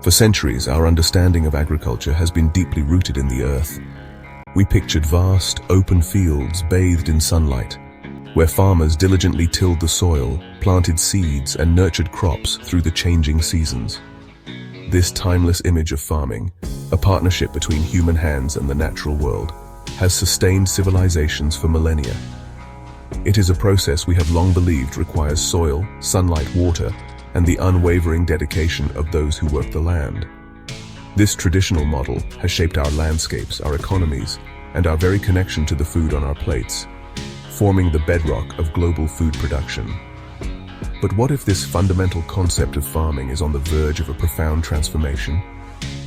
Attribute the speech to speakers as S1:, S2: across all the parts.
S1: For centuries, our understanding of agriculture has been deeply rooted in the earth. We pictured vast, open fields bathed in sunlight, where farmers diligently tilled the soil, planted seeds, and nurtured crops through the changing seasons. This timeless image of farming, a partnership between human hands and the natural world, has sustained civilizations for millennia. It is a process we have long believed requires soil, sunlight, water, and the unwavering dedication of those who work the land. This traditional model has shaped our landscapes, our economies, and our very connection to the food on our plates, forming the bedrock of global food production. But what if this fundamental concept of farming is on the verge of a profound transformation?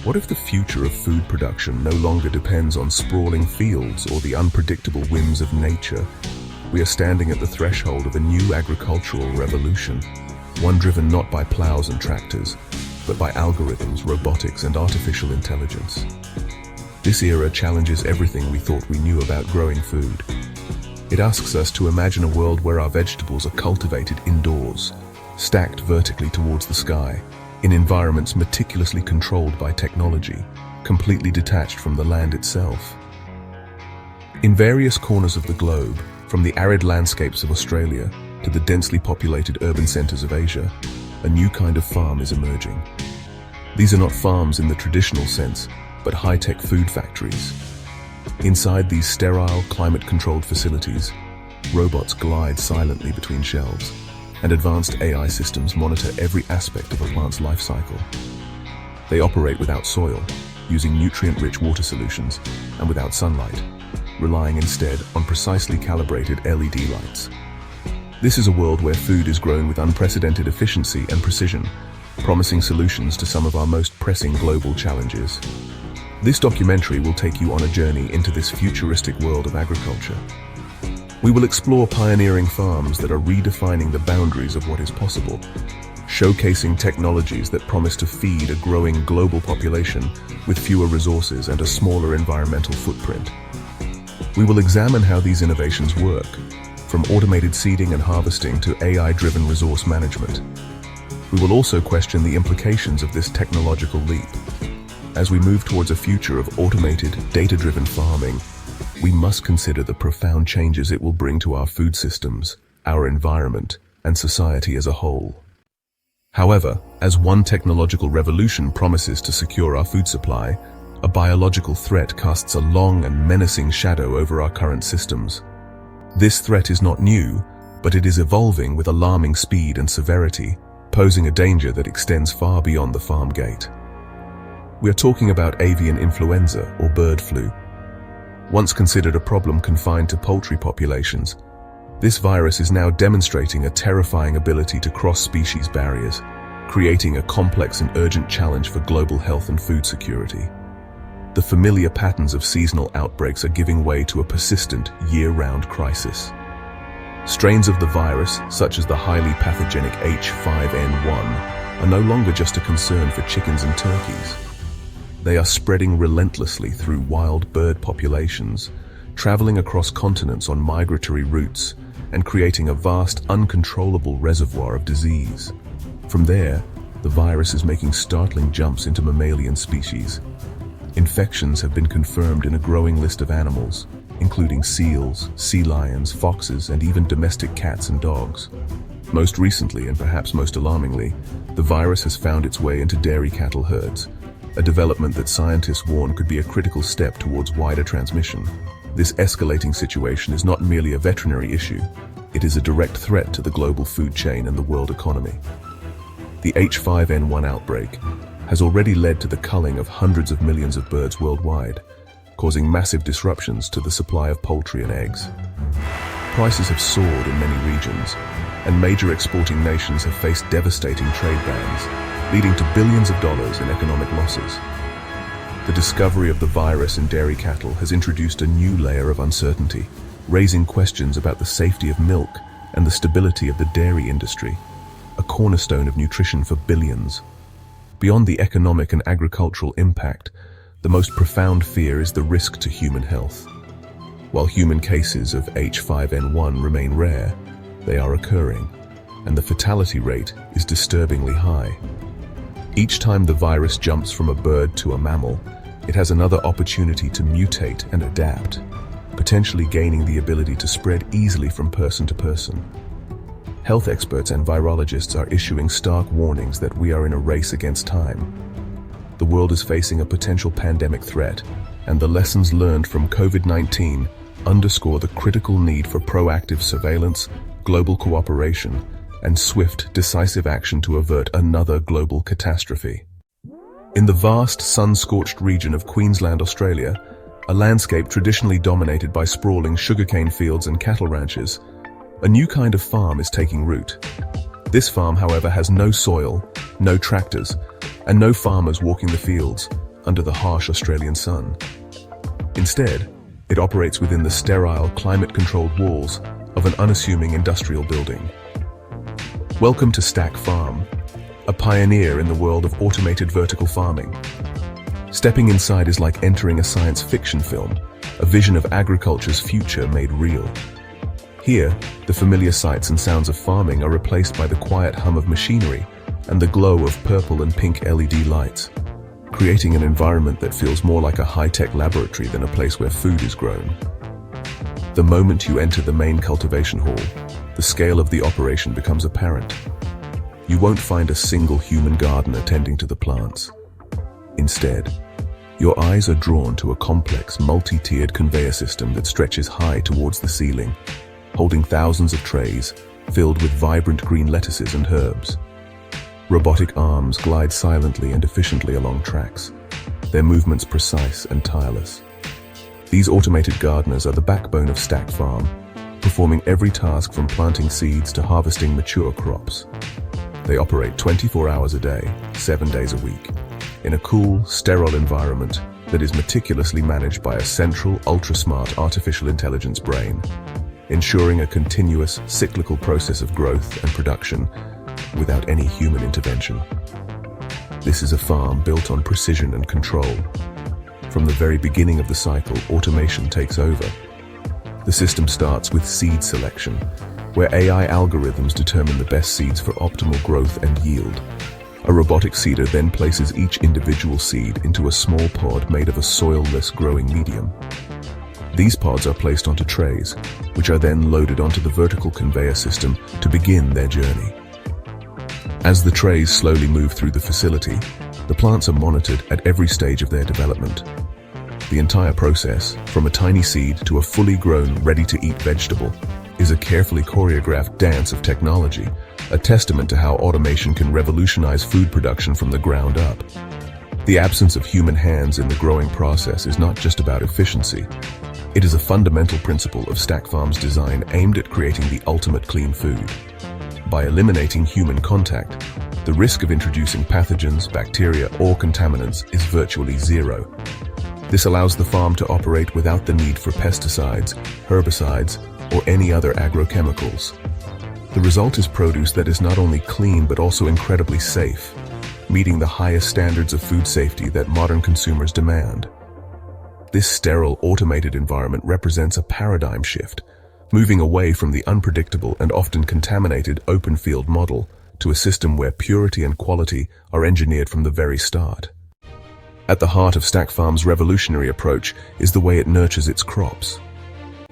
S1: What if the future of food production no longer depends on sprawling fields or the unpredictable whims of nature? We are standing at the threshold of a new agricultural revolution, one driven not by plows and tractors, but by algorithms, robotics, and artificial intelligence. This era challenges everything we thought we knew about growing food. It asks us to imagine a world where our vegetables are cultivated indoors, stacked vertically towards the sky, in environments meticulously controlled by technology, completely detached from the land itself. In various corners of the globe, from the arid landscapes of Australia to the densely populated urban centers of Asia, a new kind of farm is emerging. These are not farms in the traditional sense, but high-tech food factories. Inside these sterile, climate-controlled facilities, robots glide silently between shelves, and advanced AI systems monitor every aspect of a plant's life cycle. They operate without soil, using nutrient-rich water solutions, and without sunlight, relying instead on precisely calibrated LED lights. This is a world where food is grown with unprecedented efficiency and precision, promising solutions to some of our most pressing global challenges. This documentary will take you on a journey into this futuristic world of agriculture. We will explore pioneering farms that are redefining the boundaries of what is possible, showcasing technologies that promise to feed a growing global population with fewer resources and a smaller environmental footprint. We will examine how these innovations work, from automated seeding and harvesting to AI-driven resource management. We will also question the implications of this technological leap. As we move towards a future of automated, data-driven farming, we must consider the profound changes it will bring to our food systems, our environment, and society as a whole. However, as one technological revolution promises to secure our food supply, a biological threat casts a long and menacing shadow over our current systems. This threat is not new, but it is evolving with alarming speed and severity, posing a danger that extends far beyond the farm gate. We are talking about avian influenza, or bird flu. Once considered a problem confined to poultry populations, this virus is now demonstrating a terrifying ability to cross species barriers, creating a complex and urgent challenge for global health and food security. The familiar patterns of seasonal outbreaks are giving way to a persistent, year-round crisis. Strains of the virus, such as the highly pathogenic H5N1, are no longer just a concern for chickens and turkeys. They are spreading relentlessly through wild bird populations, traveling across continents on migratory routes, and creating a vast, uncontrollable reservoir of disease. From there, the virus is making startling jumps into mammalian species. Infections have been confirmed in a growing list of animals, including seals, sea lions, foxes, and even domestic cats and dogs. Most recently, and perhaps most alarmingly, the virus has found its way into dairy cattle herds, a development that scientists warn could be a critical step towards wider transmission. This escalating situation is not merely a veterinary issue, it is a direct threat to the global food chain and the world economy. The H5N1 outbreak has already led to the culling of hundreds of millions of birds worldwide, causing massive disruptions to the supply of poultry and eggs. Prices have soared in many regions, and major exporting nations have faced devastating trade bans, leading to billions of dollars in economic losses. The discovery of the virus in dairy cattle has introduced a new layer of uncertainty, raising questions about the safety of milk and the stability of the dairy industry, a cornerstone of nutrition for billions. Beyond the economic and agricultural impact, the most profound fear is the risk to human health. While human cases of H5N1 remain rare, they are occurring, and the fatality rate is disturbingly high. Each time the virus jumps from a bird to a mammal, it has another opportunity to mutate and adapt, potentially gaining the ability to spread easily from person to person. Health experts and virologists are issuing stark warnings that we are in a race against time. The world is facing a potential pandemic threat, and the lessons learned from COVID-19 underscore the critical need for proactive surveillance, global cooperation, and swift, decisive action to avert another global catastrophe. In the vast, sun-scorched region of Queensland, Australia, a landscape traditionally dominated by sprawling sugarcane fields and cattle ranches, a new kind of farm is taking root. This farm, however, has no soil, no tractors, and no farmers walking the fields under the harsh Australian sun. Instead, it operates within the sterile, climate-controlled walls of an unassuming industrial building. Welcome to Stack Farm, a pioneer in the world of automated vertical farming. Stepping inside is like entering a science fiction film, a vision of agriculture's future made real. Here, the familiar sights and sounds of farming are replaced by the quiet hum of machinery and the glow of purple and pink LED lights, creating an environment that feels more like a high-tech laboratory than a place where food is grown. The moment you enter the main cultivation hall, the scale of the operation becomes apparent. You won't find a single human gardener tending to the plants. Instead, your eyes are drawn to a complex, multi-tiered conveyor system that stretches high towards the ceiling, holding thousands of trays filled with vibrant green lettuces and herbs. Robotic arms glide silently and efficiently along tracks, their movements precise and tireless. These automated gardeners are the backbone of Stack Farm, performing every task from planting seeds to harvesting mature crops. They operate 24 hours a day, 7 days a week, in a cool, sterile environment that is meticulously managed by a central, ultra-smart artificial intelligence brain, ensuring a continuous, cyclical process of growth and production without any human intervention. This is a farm built on precision and control. From the very beginning of the cycle, automation takes over. The system starts with seed selection, where AI algorithms determine the best seeds for optimal growth and yield. A robotic seeder then places each individual seed into a small pod made of a soil-less growing medium. These pods are placed onto trays, which are then loaded onto the vertical conveyor system to begin their journey. As the trays slowly move through the facility, the plants are monitored at every stage of their development. The entire process, from a tiny seed to a fully grown, ready-to-eat vegetable, is a carefully choreographed dance of technology, a testament to how automation can revolutionize food production from the ground up. The absence of human hands in the growing process is not just about efficiency. It is a fundamental principle of Stack Farm's design aimed at creating the ultimate clean food. By eliminating human contact, the risk of introducing pathogens, bacteria, or contaminants is virtually zero. This allows the farm to operate without the need for pesticides, herbicides, or any other agrochemicals. The result is produce that is not only clean but also incredibly safe, meeting the highest standards of food safety that modern consumers demand. This sterile, automated environment represents a paradigm shift, moving away from the unpredictable and often contaminated open field model to a system where purity and quality are engineered from the very start. At the heart of Stack Farm's revolutionary approach is the way it nurtures its crops.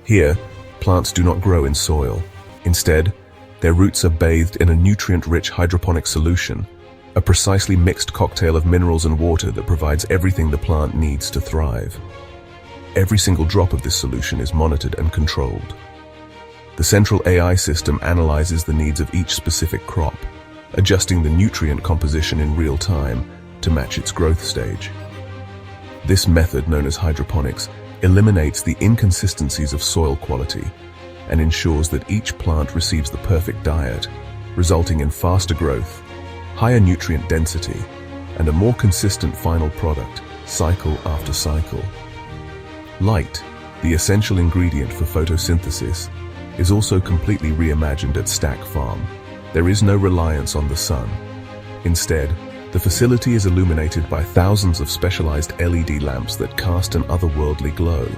S1: Here, plants do not grow in soil. Instead, their roots are bathed in a nutrient-rich hydroponic solution, a precisely mixed cocktail of minerals and water that provides everything the plant needs to thrive. Every single drop of this solution is monitored and controlled. The central AI system analyzes the needs of each specific crop, adjusting the nutrient composition in real time to match its growth stage. This method, known as hydroponics, eliminates the inconsistencies of soil quality and ensures that each plant receives the perfect diet, resulting in faster growth, higher nutrient density, and a more consistent final product, cycle after cycle. Light, the essential ingredient for photosynthesis, is also completely reimagined at Stack Farm. There is no reliance on the sun. Instead, the facility is illuminated by thousands of specialized LED lamps that cast an otherworldly glow.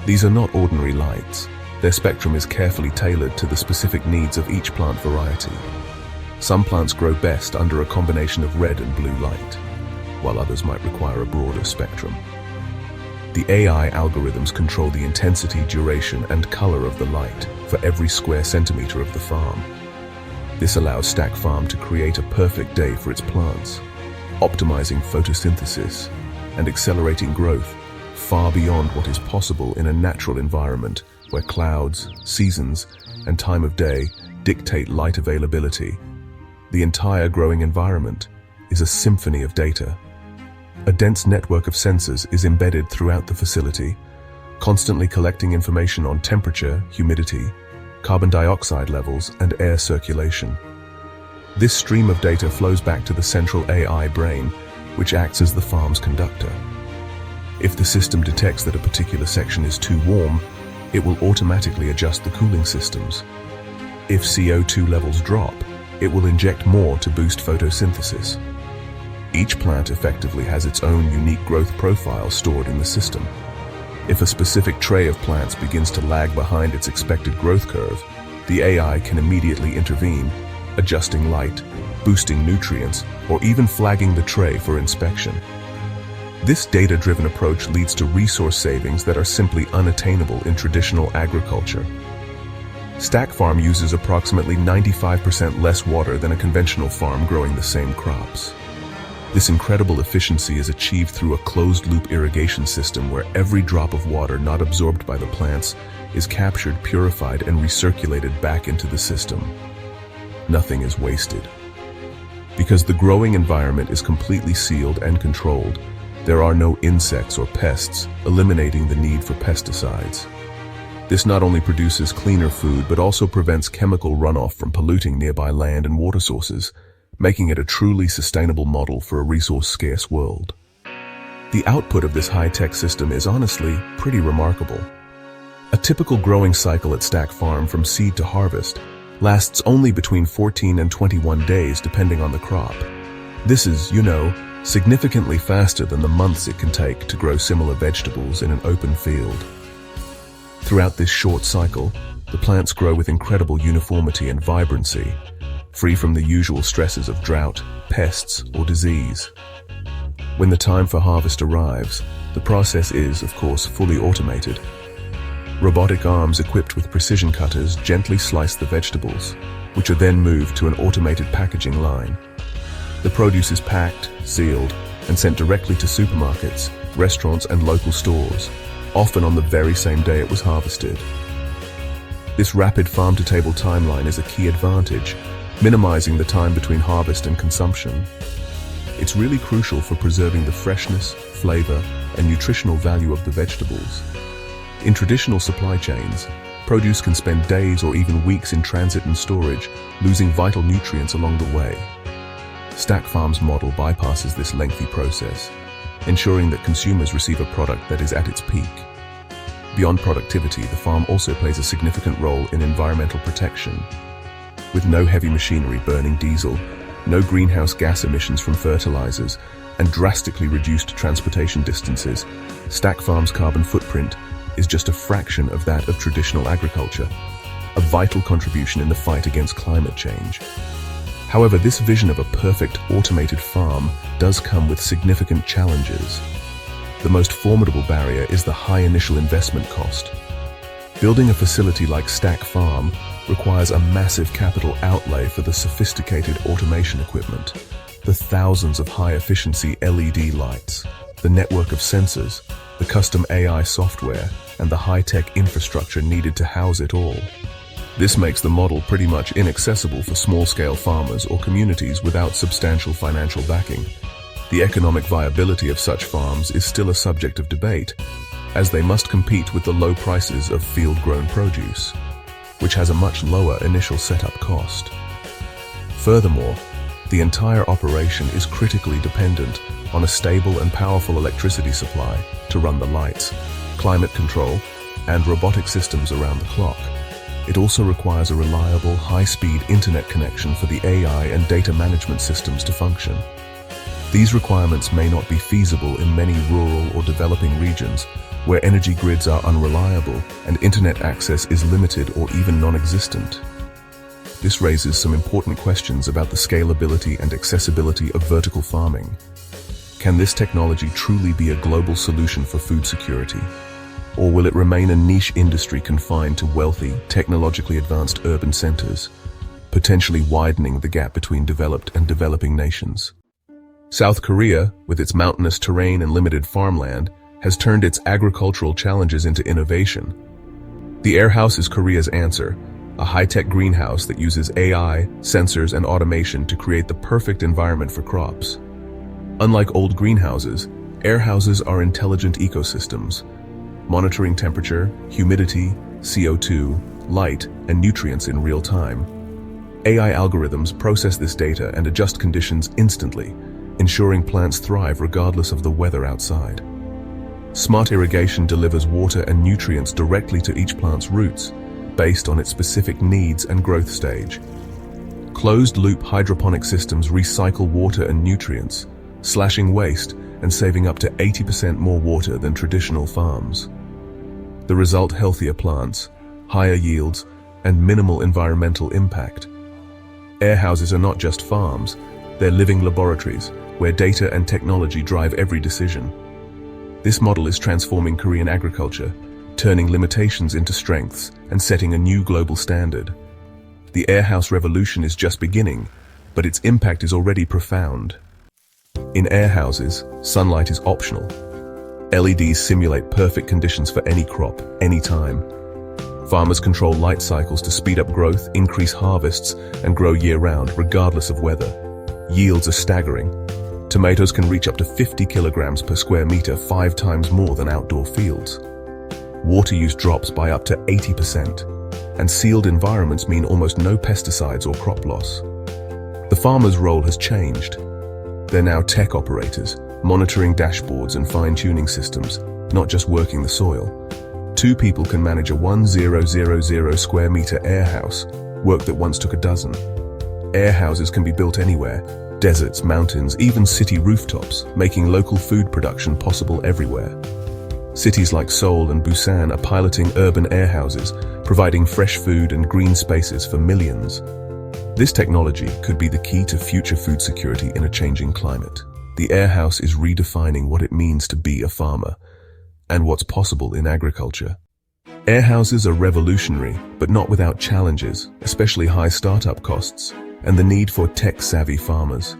S1: These are not ordinary lights. Their spectrum is carefully tailored to the specific needs of each plant variety. Some plants grow best under a combination of red and blue light, while others might require a broader spectrum. The AI algorithms control the intensity, duration, and color of the light for every square centimeter of the farm. This allows Stack Farm to create a perfect day for its plants, optimizing photosynthesis and accelerating growth far beyond what is possible in a natural environment where clouds, seasons, and time of day dictate light availability. The entire growing environment is a symphony of data. A dense network of sensors is embedded throughout the facility, constantly collecting information on temperature, humidity, carbon dioxide levels, and air circulation. This stream of data flows back to the central AI brain, which acts as the farm's conductor. If the system detects that a particular section is too warm, it will automatically adjust the cooling systems. If CO2 levels drop, it will inject more to boost photosynthesis. Each plant effectively has its own unique growth profile stored in the system. If a specific tray of plants begins to lag behind its expected growth curve, the AI can immediately intervene, adjusting light, boosting nutrients, or even flagging the tray for inspection. This data-driven approach leads to resource savings that are simply unattainable in traditional agriculture. Stack Farm uses approximately 95% less water than a conventional farm growing the same crops. This incredible efficiency is achieved through a closed-loop irrigation system where every drop of water not absorbed by the plants is captured, purified, and recirculated back into the system. Nothing is wasted. Because the growing environment is completely sealed and controlled, there are no insects or pests, eliminating the need for pesticides. This not only produces cleaner food, but also prevents chemical runoff from polluting nearby land and water sources, making it a truly sustainable model for a resource-scarce world. The output of this high-tech system is honestly pretty remarkable. A typical growing cycle at Stack Farm from seed to harvest lasts only between 14 and 21 days depending on the crop. This is, significantly faster than the months it can take to grow similar vegetables in an open field. Throughout this short cycle, the plants grow with incredible uniformity and vibrancy, free from the usual stresses of drought, pests, or disease. When the time for harvest arrives, the process is, of course, fully automated. Robotic arms equipped with precision cutters gently slice the vegetables, which are then moved to an automated packaging line. The produce is packed, sealed, and sent directly to supermarkets, restaurants, and local stores, often on the very same day it was harvested. This rapid farm-to-table timeline is a key advantage, minimizing the time between harvest and consumption. It's really crucial for preserving the freshness, flavor, and nutritional value of the vegetables. In traditional supply chains, produce can spend days or even weeks in transit and storage, losing vital nutrients along the way. Stack Farm's model bypasses this lengthy process, ensuring that consumers receive a product that is at its peak. Beyond productivity, the farm also plays a significant role in environmental protection. With no heavy machinery burning diesel, no greenhouse gas emissions from fertilizers, and drastically reduced transportation distances, Stack Farm's carbon footprint is just a fraction of that of traditional agriculture, a vital contribution in the fight against climate change. However, this vision of a perfect automated farm does come with significant challenges. The most formidable barrier is the high initial investment cost. Building a facility like Stack Farm requires a massive capital outlay for the sophisticated automation equipment, the thousands of high-efficiency LED lights, the network of sensors, the custom AI software, and the high-tech infrastructure needed to house it all. This makes the model pretty much inaccessible for small-scale farmers or communities without substantial financial backing. The economic viability of such farms is still a subject of debate, as they must compete with the low prices of field-grown produce, which has a much lower initial setup cost. Furthermore, the entire operation is critically dependent on a stable and powerful electricity supply to run the lights, climate control, and robotic systems around the clock. It also requires a reliable, high-speed internet connection for the AI and data management systems to function. These requirements may not be feasible in many rural or developing regions where energy grids are unreliable and internet access is limited or even non-existent. this raises some important questions about the scalability and accessibility of vertical farming. Can this technology truly be a global solution for food security? Or will it remain a niche industry confined to wealthy, technologically advanced urban centers, potentially widening the gap between developed and developing nations? South Korea, with its mountainous terrain and limited farmland, has turned its agricultural challenges into innovation. The AirHouse is Korea's answer, a high-tech greenhouse that uses AI, sensors, and automation to create the perfect environment for crops. Unlike old greenhouses, AirHouses are intelligent ecosystems, monitoring temperature, humidity, CO2, light, and nutrients in real time. AI algorithms process this data and adjust conditions instantly, ensuring plants thrive regardless of the weather outside. Smart irrigation delivers water and nutrients directly to each plant's roots, based on its specific needs and growth stage. Closed-loop hydroponic systems recycle water and nutrients, slashing waste and saving up to 80% more water than traditional farms. The result: healthier plants, higher yields, and minimal environmental impact. AirHouses are not just farms, they're living laboratories where data and technology drive every decision. This model is transforming Korean agriculture, turning limitations into strengths and setting a new global standard. The AirHouse revolution is just beginning, but its impact is already profound. In AirHouses, sunlight is optional. LEDs simulate perfect conditions for any crop, anytime. Farmers control light cycles to speed up growth, increase harvests, and grow year-round, regardless of weather. Yields are staggering. Tomatoes can reach up to 50 kilograms per square meter, 5 times more than outdoor fields. Water use drops by up to 80%, and sealed environments mean almost no pesticides or crop loss. The farmer's role has changed. They're now tech operators, monitoring dashboards and fine-tuning systems, not just working the soil. 2 people can manage a 1,000 square meter AirHouse, work that once took a dozen. AirHouses can be built anywhere, deserts, mountains, even city rooftops, making local food production possible everywhere. Cities like Seoul and Busan are piloting urban AirHouses, providing fresh food and green spaces for millions. This technology could be the key to future food security in a changing climate. The AirHouse is redefining what it means to be a farmer and what's possible in agriculture. AirHouses are revolutionary, but not without challenges, especially high startup costs and the need for tech-savvy farmers.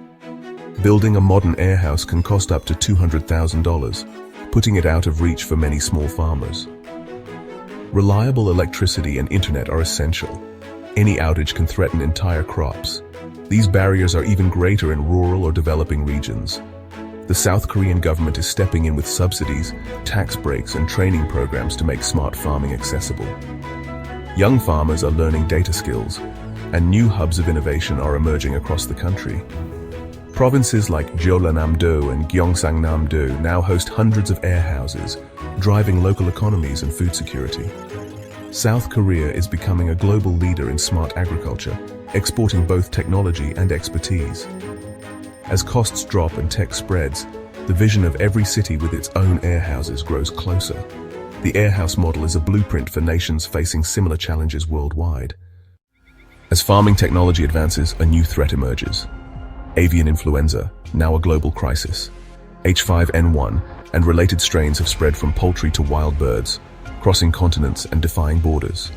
S1: Building a modern AirHouse can cost up to $200,000, putting it out of reach for many small farmers. Reliable electricity and internet are essential. Any outage can threaten entire crops. These barriers are even greater in rural or developing regions. The South Korean government is stepping in with subsidies, tax breaks, and training programs to make smart farming accessible. Young farmers are learning data skills, and new hubs of innovation are emerging across the country. Provinces like Jeollanam-do and Gyeongsang-nam-do now host hundreds of AirHouses, driving local economies and food security. South Korea is becoming a global leader in smart agriculture, exporting both technology and expertise. As costs drop and tech spreads, the vision of every city with its own AirHouses grows closer. The AirHouse model is a blueprint for nations facing similar challenges worldwide. As farming technology advances, a new threat emerges. Avian influenza, now a global crisis. H5N1 and related strains have spread from poultry to wild birds, crossing continents and defying borders.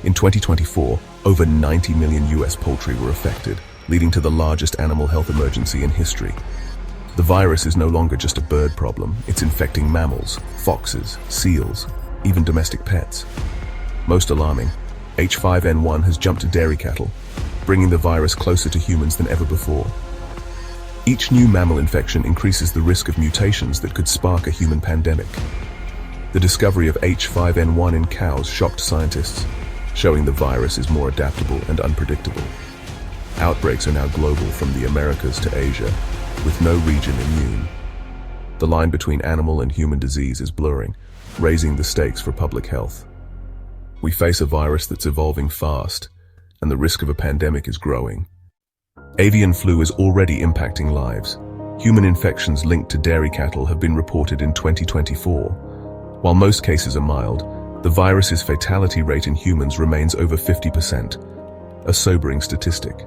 S1: In 2024, over 90 million US poultry were affected, leading to the largest animal health emergency in history. The virus is no longer just a bird problem, it's infecting mammals, foxes, seals, even domestic pets. Most alarming, H5N1 has jumped to dairy cattle, bringing the virus closer to humans than ever before. Each new mammal infection increases the risk of mutations that could spark a human pandemic. The discovery of H5N1 in cows shocked scientists, showing the virus is more adaptable and unpredictable. Outbreaks are now global from the Americas to Asia, with no region immune. The line between animal and human disease is blurring, raising the stakes for public health. We face a virus that's evolving fast, and the risk of a pandemic is growing. Avian flu is already impacting lives. Human infections linked to dairy cattle have been reported in 2024. While most cases are mild, the virus's fatality rate in humans remains over 50%, a sobering statistic.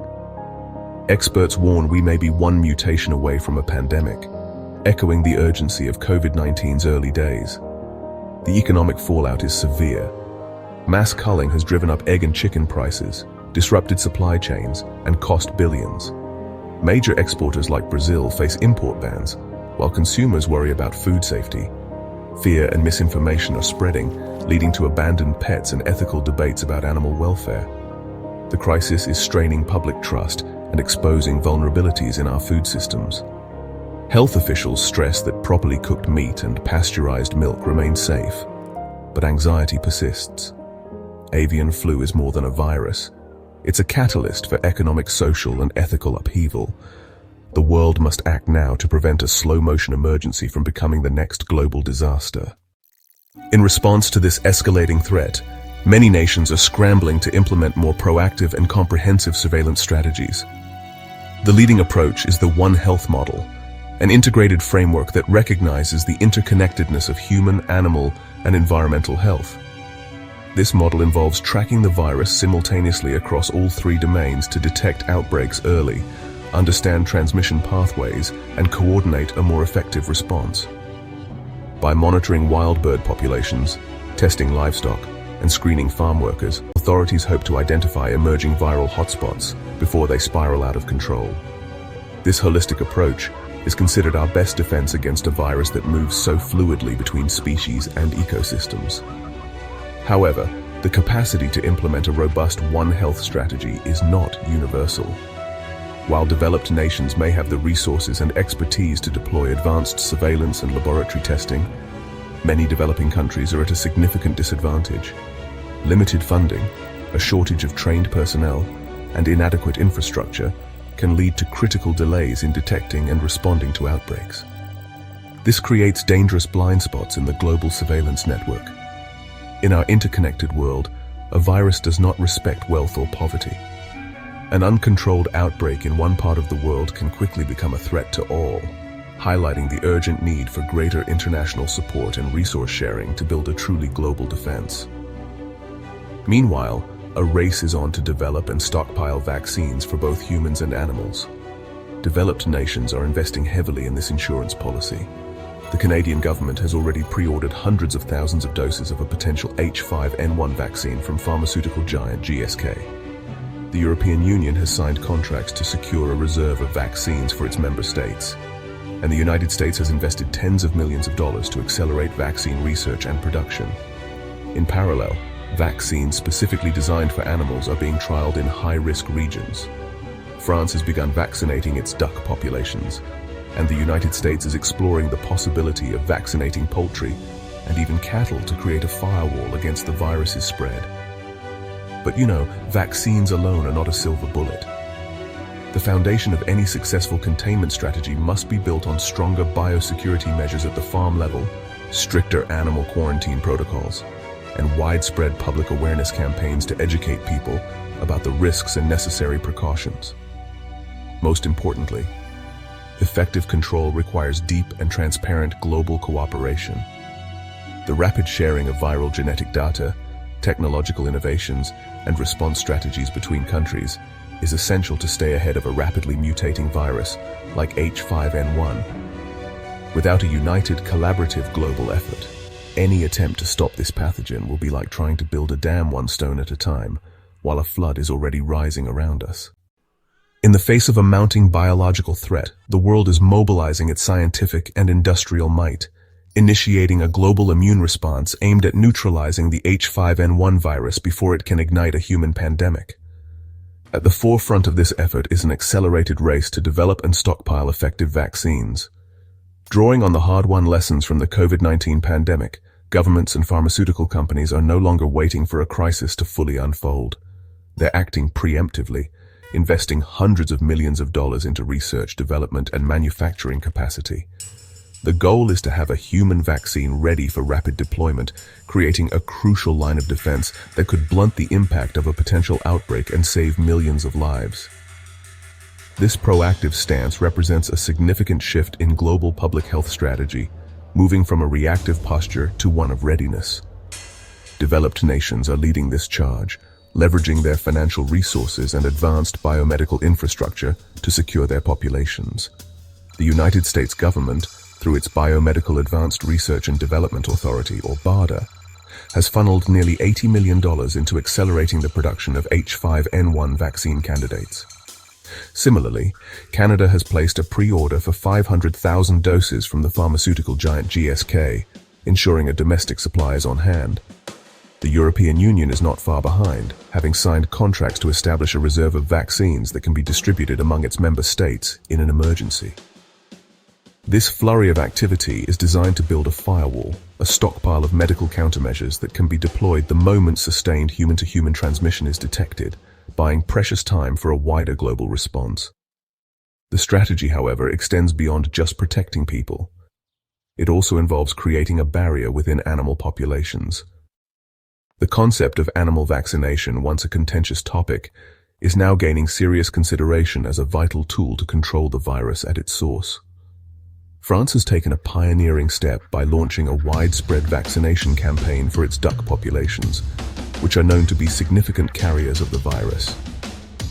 S1: Experts warn we may be one mutation away from a pandemic, echoing the urgency of COVID-19's early days. The economic fallout is severe. Mass culling has driven up egg and chicken prices, disrupted supply chains, and cost billions. Major exporters like Brazil face import bans, while consumers worry about food safety. Fear and misinformation are spreading, leading to abandoned pets and ethical debates about animal welfare. The crisis is straining public trust and exposing vulnerabilities in our food systems. Health officials stress that properly cooked meat and pasteurized milk remain safe, but anxiety persists. Avian flu is more than a virus. It's a catalyst for economic, social, and ethical upheaval. The world must act now to prevent a slow-motion emergency from becoming the next global disaster. In response to this escalating threat, many nations are scrambling to implement more proactive and comprehensive surveillance strategies. The leading approach is the One Health model, an integrated framework that recognizes the interconnectedness of human, animal, and environmental health. This model involves tracking the virus simultaneously across all three domains to detect outbreaks early, understand transmission pathways, and coordinate a more effective response. By monitoring wild bird populations, testing livestock, and screening farm workers, authorities hope to identify emerging viral hotspots before they spiral out of control. This holistic approach is considered our best defense against a virus that moves so fluidly between species and ecosystems. However, the capacity to implement a robust One Health strategy is not universal. While developed nations may have the resources and expertise to deploy advanced surveillance and laboratory testing, many developing countries are at a significant disadvantage. Limited funding, a shortage of trained personnel, and inadequate infrastructure can lead to critical delays in detecting and responding to outbreaks. This creates dangerous blind spots in the global surveillance network. In our interconnected world, a virus does not respect wealth or poverty. An uncontrolled outbreak in one part of the world can quickly become a threat to all, highlighting the urgent need for greater international support and resource sharing to build a truly global defense. Meanwhile, a race is on to develop and stockpile vaccines for both humans and animals. Developed nations are investing heavily in this insurance policy. The Canadian government has already pre-ordered hundreds of thousands of doses of a potential H5N1 vaccine from pharmaceutical giant GSK. The European Union has signed contracts to secure a reserve of vaccines for its member states, and the United States has invested tens of millions of dollars to accelerate vaccine research and production. In parallel, vaccines specifically designed for animals are being trialed in high-risk regions. France has begun vaccinating its duck populations, and the United States is exploring the possibility of vaccinating poultry and even cattle to create a firewall against the virus's spread. But vaccines alone are not a silver bullet. The foundation of any successful containment strategy must be built on stronger biosecurity measures at the farm level, stricter animal quarantine protocols, and widespread public awareness campaigns to educate people about the risks and necessary precautions. Most importantly, effective control requires deep and transparent global cooperation. The rapid sharing of viral genetic data, technological innovations, and response strategies between countries is essential to stay ahead of a rapidly mutating virus like H5N1. Without a united, collaborative global effort, any attempt to stop this pathogen will be like trying to build a dam one stone at a time, while a flood is already rising around us. In the face of a mounting biological threat, the world is mobilizing its scientific and industrial might, initiating a global immune response aimed at neutralizing the H5N1 virus before it can ignite a human pandemic. At the forefront of this effort is an accelerated race to develop and stockpile effective vaccines. Drawing on the hard-won lessons from the COVID-19 pandemic, governments and pharmaceutical companies are no longer waiting for a crisis to fully unfold. They're acting preemptively, investing hundreds of millions of dollars into research, development, and manufacturing capacity. The goal is to have a human vaccine ready for rapid deployment, creating a crucial line of defense that could blunt the impact of a potential outbreak and save millions of lives. This proactive stance represents a significant shift in global public health strategy, moving from a reactive posture to one of readiness. Developed nations are leading this charge, leveraging their financial resources and advanced biomedical infrastructure to secure their populations. The United States government, through its Biomedical Advanced Research and Development Authority, or BARDA, has funneled nearly $80 million into accelerating the production of H5N1 vaccine candidates. Similarly, Canada has placed a pre-order for 500,000 doses from the pharmaceutical giant GSK, ensuring a domestic supply is on hand. The European Union is not far behind, having signed contracts to establish a reserve of vaccines that can be distributed among its member states in an emergency. This flurry of activity is designed to build a firewall, a stockpile of medical countermeasures that can be deployed the moment sustained human-to-human transmission is detected, buying precious time for a wider global response. The strategy, however, extends beyond just protecting people. It also involves creating a barrier within animal populations. The concept of animal vaccination, once a contentious topic, is now gaining serious consideration as a vital tool to control the virus at its source. France has taken a pioneering step by launching a widespread vaccination campaign for its duck populations, which are known to be significant carriers of the virus.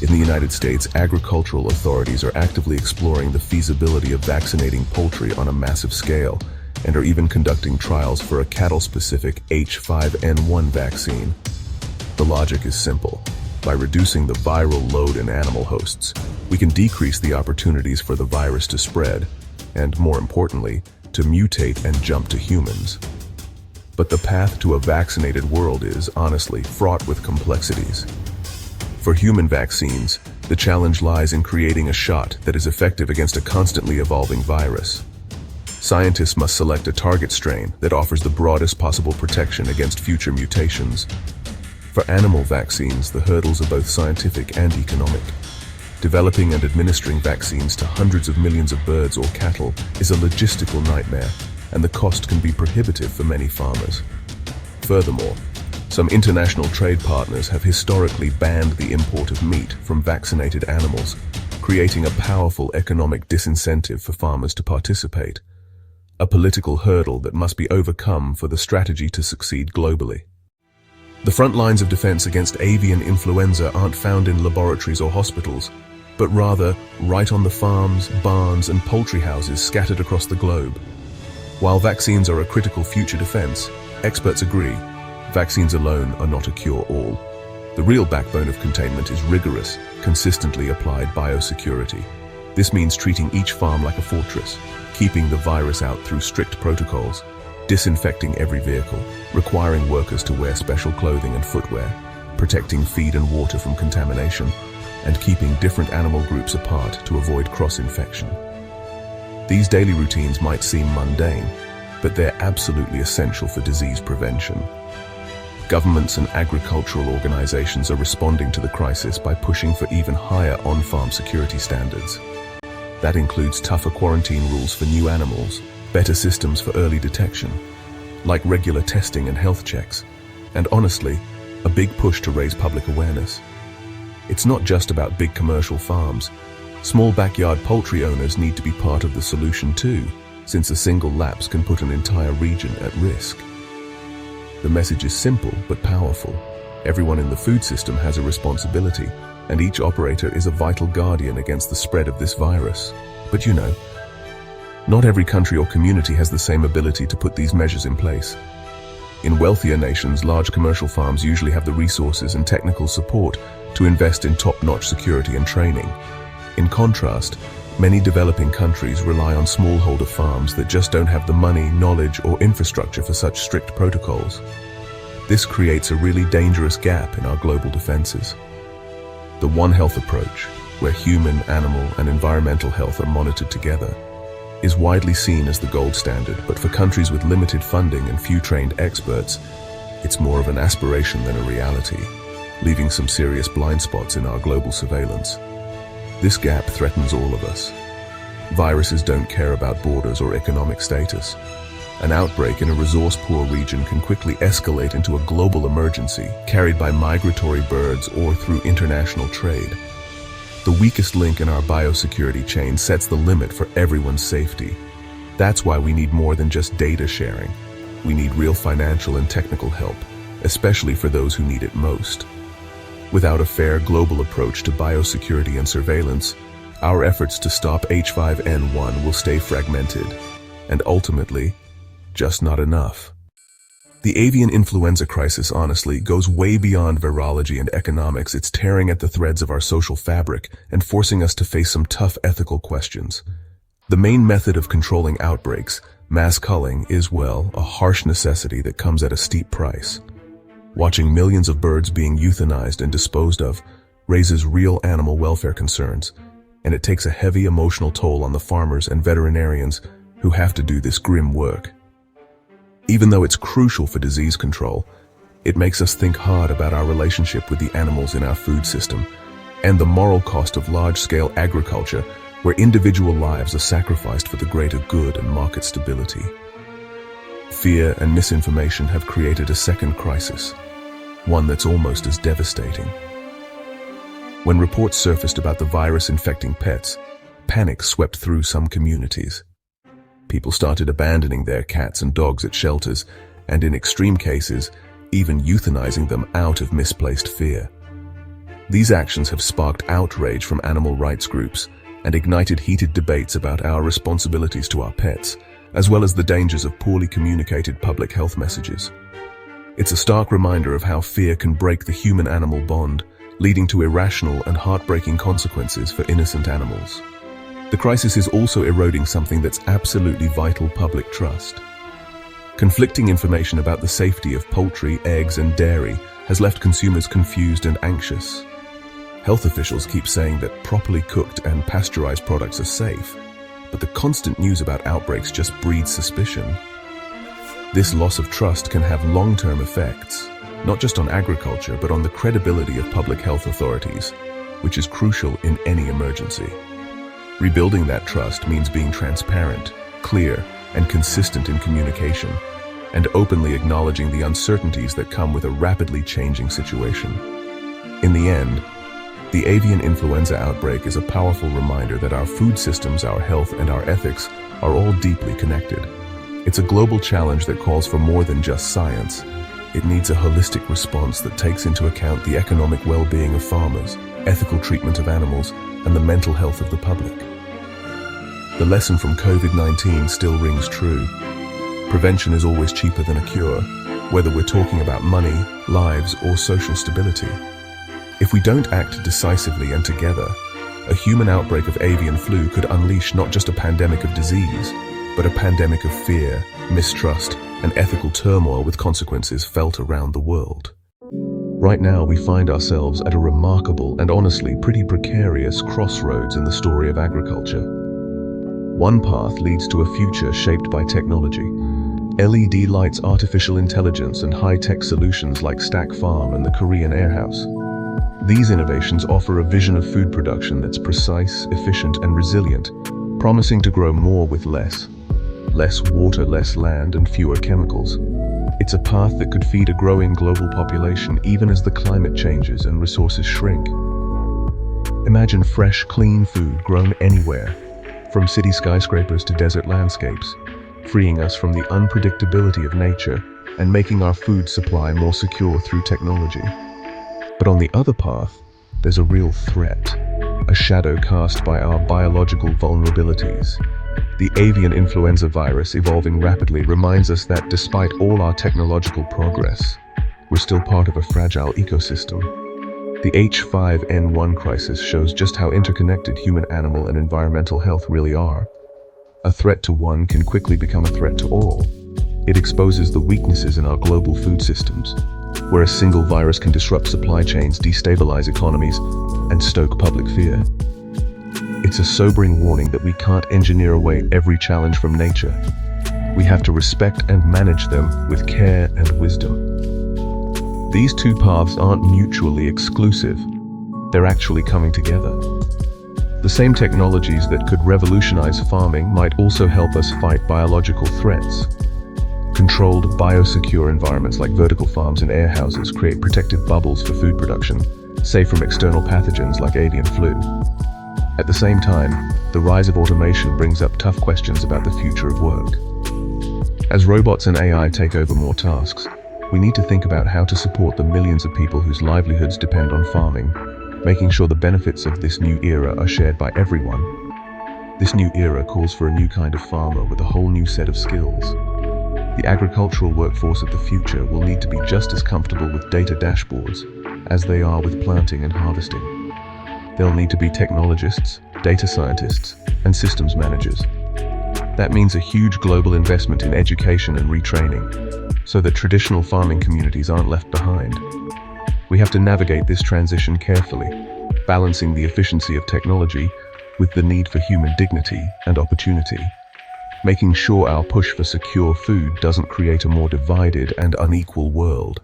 S1: In the United States, agricultural authorities are actively exploring the feasibility of vaccinating poultry on a massive scale, and are even conducting trials for a cattle-specific H5N1 vaccine. The logic is simple. By reducing the viral load in animal hosts, we can decrease the opportunities for the virus to spread, and more importantly, to mutate and jump to humans. But the path to a vaccinated world is, honestly, fraught with complexities. For human vaccines, the challenge lies in creating a shot that is effective against a constantly evolving virus. Scientists must select a target strain that offers the broadest possible protection against future mutations. For animal vaccines, the hurdles are both scientific and economic. Developing and administering vaccines to hundreds of millions of birds or cattle is a logistical nightmare, and the cost can be prohibitive for many farmers. Furthermore, some international trade partners have historically banned the import of meat from vaccinated animals, creating a powerful economic disincentive for farmers to participate, a political hurdle that must be overcome for the strategy to succeed globally. The front lines of defense against avian influenza aren't found in laboratories or hospitals, but rather right on the farms, barns, and poultry houses scattered across the globe. While vaccines are a critical future defense, experts agree, vaccines alone are not a cure-all. The real backbone of containment is rigorous, consistently applied biosecurity. This means treating each farm like a fortress, keeping the virus out through strict protocols, disinfecting every vehicle, requiring workers to wear special clothing and footwear, protecting feed and water from contamination, and keeping different animal groups apart to avoid cross-infection. These daily routines might seem mundane, but they're absolutely essential for disease prevention. Governments and agricultural organizations are responding to the crisis by pushing for even higher on-farm security standards. That includes tougher quarantine rules for new animals, better systems for early detection, like regular testing and health checks, and honestly, a big push to raise public awareness. It's not just about big commercial farms. Small backyard poultry owners need to be part of the solution too, since a single lapse can put an entire region at risk. The message is simple but powerful. Everyone in the food system has a responsibility, and each operator is a vital guardian against the spread of this virus. But you know, not every country or community has the same ability to put these measures in place. In wealthier nations, large commercial farms usually have the resources and technical support to invest in top-notch security and training. In contrast, many developing countries rely on smallholder farms that just don't have the money, knowledge, or infrastructure for such strict protocols. This creates a really dangerous gap in our global defenses. The One Health approach, where human, animal, and environmental health are monitored together, is widely seen as the gold standard, but for countries with limited funding and few trained experts, it's more of an aspiration than a reality, leaving some serious blind spots in our global surveillance. This gap threatens all of us. Viruses don't care about borders or economic status. An outbreak in a resource-poor region can quickly escalate into a global emergency, carried by migratory birds or through international trade. The weakest link in our biosecurity chain sets the limit for everyone's safety. That's why we need more than just data sharing. We need real financial and technical help, especially for those who need it most. Without a fair global approach to biosecurity and surveillance, our efforts to stop H5N1 will stay fragmented, and ultimately, just not enough. The avian influenza crisis, honestly, goes way beyond virology and economics. It's tearing at the threads of our social fabric and forcing us to face some tough ethical questions. The main method of controlling outbreaks, mass culling, is, well, a harsh necessity that comes at a steep price. Watching millions of birds being euthanized and disposed of raises real animal welfare concerns, and it takes a heavy emotional toll on the farmers and veterinarians who have to do this grim work. Even though it's crucial for disease control, it makes us think hard about our relationship with the animals in our food system and the moral cost of large-scale agriculture where individual lives are sacrificed for the greater good and market stability. Fear and misinformation have created a second crisis, one that's almost as devastating. When reports surfaced about the virus infecting pets, panic swept through some communities. People started abandoning their cats and dogs at shelters, and in extreme cases, even euthanizing them out of misplaced fear. These actions have sparked outrage from animal rights groups and ignited heated debates about our responsibilities to our pets, as well as the dangers of poorly communicated public health messages. It's a stark reminder of how fear can break the human-animal bond, leading to irrational and heartbreaking consequences for innocent animals. The crisis is also eroding something that's absolutely vital: public trust. Conflicting information about the safety of poultry, eggs, and dairy has left consumers confused and anxious. Health officials keep saying that properly cooked and pasteurized products are safe, but the constant news about outbreaks just breeds suspicion. This loss of trust can have long-term effects, not just on agriculture, but on the credibility of public health authorities, which is crucial in any emergency. Rebuilding that trust means being transparent, clear, and consistent in communication, and openly acknowledging the uncertainties that come with a rapidly changing situation. In the end, the avian influenza outbreak is a powerful reminder that our food systems, our health, and our ethics are all deeply connected. It's a global challenge that calls for more than just science. It needs a holistic response that takes into account the economic well-being of farmers, ethical treatment of animals, and the mental health of the public. The lesson from COVID-19 still rings true. Prevention is always cheaper than a cure, whether we're talking about money, lives, or social stability. If we don't act decisively and together, a human outbreak of avian flu could unleash not just a pandemic of disease, but a pandemic of fear, mistrust, and ethical turmoil with consequences felt around the world. Right now, we find ourselves at a remarkable and honestly pretty precarious crossroads in the story of agriculture. One path leads to a future shaped by technology. LED lights, artificial intelligence, and high-tech solutions like Stack Farm and the Korean Air House. These innovations offer a vision of food production that's precise, efficient, and resilient, promising to grow more with less. Less water, less land, and fewer chemicals. It's a path that could feed a growing global population even as the climate changes and resources shrink. Imagine fresh, clean food grown anywhere, from city skyscrapers to desert landscapes, freeing us from the unpredictability of nature and making our food supply more secure through technology. But on the other path, there's a real threat, a shadow cast by our biological vulnerabilities. The avian influenza virus, evolving rapidly, reminds us that despite all our technological progress, we're still part of a fragile ecosystem. The H5N1 crisis shows just how interconnected human, animal, and environmental health really are. A threat to one can quickly become a threat to all. It exposes the weaknesses in our global food systems, where a single virus can disrupt supply chains, destabilize economies, and stoke public fear. It's a sobering warning that we can't engineer away every challenge from nature. We have to respect and manage them with care and wisdom. These two paths aren't mutually exclusive. They're actually coming together. The same technologies that could revolutionize farming might also help us fight biological threats. Controlled, biosecure environments like vertical farms and air houses create protective bubbles for food production, safe from external pathogens like avian flu. At the same time, the rise of automation brings up tough questions about the future of work. As robots and AI take over more tasks, we need to think about how to support the millions of people whose livelihoods depend on farming, making sure the benefits of this new era are shared by everyone. This new era calls for a new kind of farmer with a whole new set of skills. The agricultural workforce of the future will need to be just as comfortable with data dashboards as they are with planting and harvesting. They'll need to be technologists, data scientists, and systems managers. That means a huge global investment in education and retraining, so that traditional farming communities aren't left behind. We have to navigate this transition carefully, balancing the efficiency of technology with the need for human dignity and opportunity, making sure our push for secure food doesn't create a more divided and unequal world.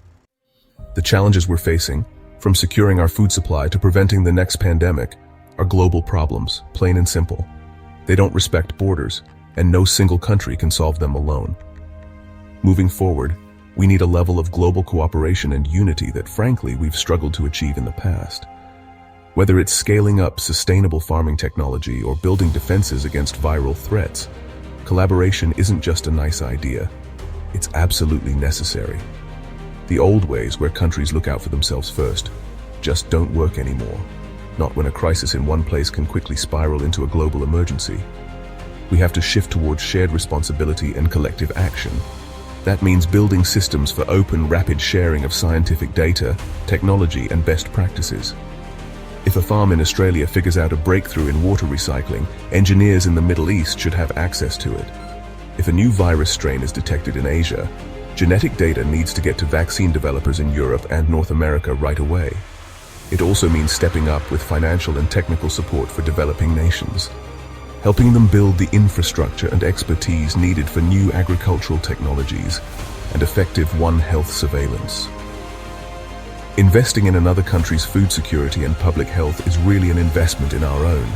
S1: The challenges we're facing, from securing our food supply to preventing the next pandemic, are global problems, plain and simple. They don't respect borders, and no single country can solve them alone. Moving forward, we need a level of global cooperation and unity that, frankly, we've struggled to achieve in the past. Whether it's scaling up sustainable farming technology or building defenses against viral threats, collaboration isn't just a nice idea, it's absolutely necessary. The old ways where countries look out for themselves first just don't work anymore, not when a crisis in one place can quickly spiral into a global emergency. We have to shift towards shared responsibility and collective action. That means building systems for open, rapid sharing of scientific data, technology, and best practices. If a farm in Australia figures out a breakthrough in water recycling, engineers in the Middle East should have access to it. If a new virus strain is detected in Asia, genetic data needs to get to vaccine developers in Europe and North America right away. It also means stepping up with financial and technical support for developing nations, helping them build the infrastructure and expertise needed for new agricultural technologies and effective One Health surveillance. Investing in another country's food security and public health is really an investment in our own,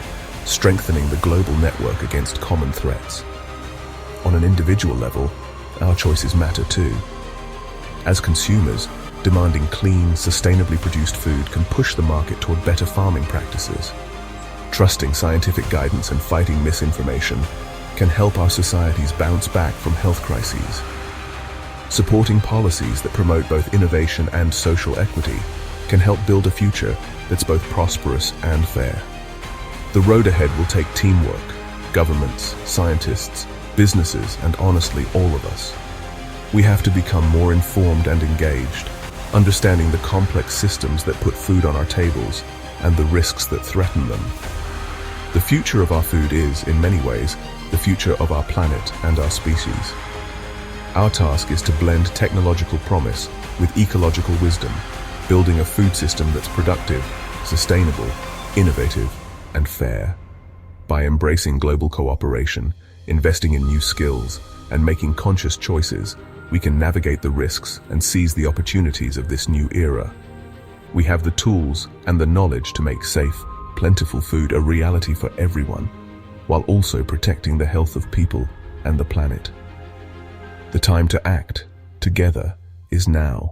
S1: strengthening the global network against common threats. On an individual level, our choices matter too. As consumers, demanding clean, sustainably produced food can push the market toward better farming practices. Trusting scientific guidance and fighting misinformation can help our societies bounce back from health crises. Supporting policies that promote both innovation and social equity can help build a future that's both prosperous and fair. The road ahead will take teamwork, governments, scientists, businesses, and honestly, all of us. We have to become more informed and engaged, understanding the complex systems that put food on our tables and the risks that threaten them. The future of our food is, in many ways, the future of our planet and our species. Our task is to blend technological promise with ecological wisdom, building a food system that's productive, sustainable, innovative, and fair. By embracing global cooperation, investing in new skills, and making conscious choices, we can navigate the risks and seize the opportunities of this new era. We have the tools and the knowledge to make safe, plentiful food a reality for everyone, while also protecting the health of people and the planet. The time to act together is now.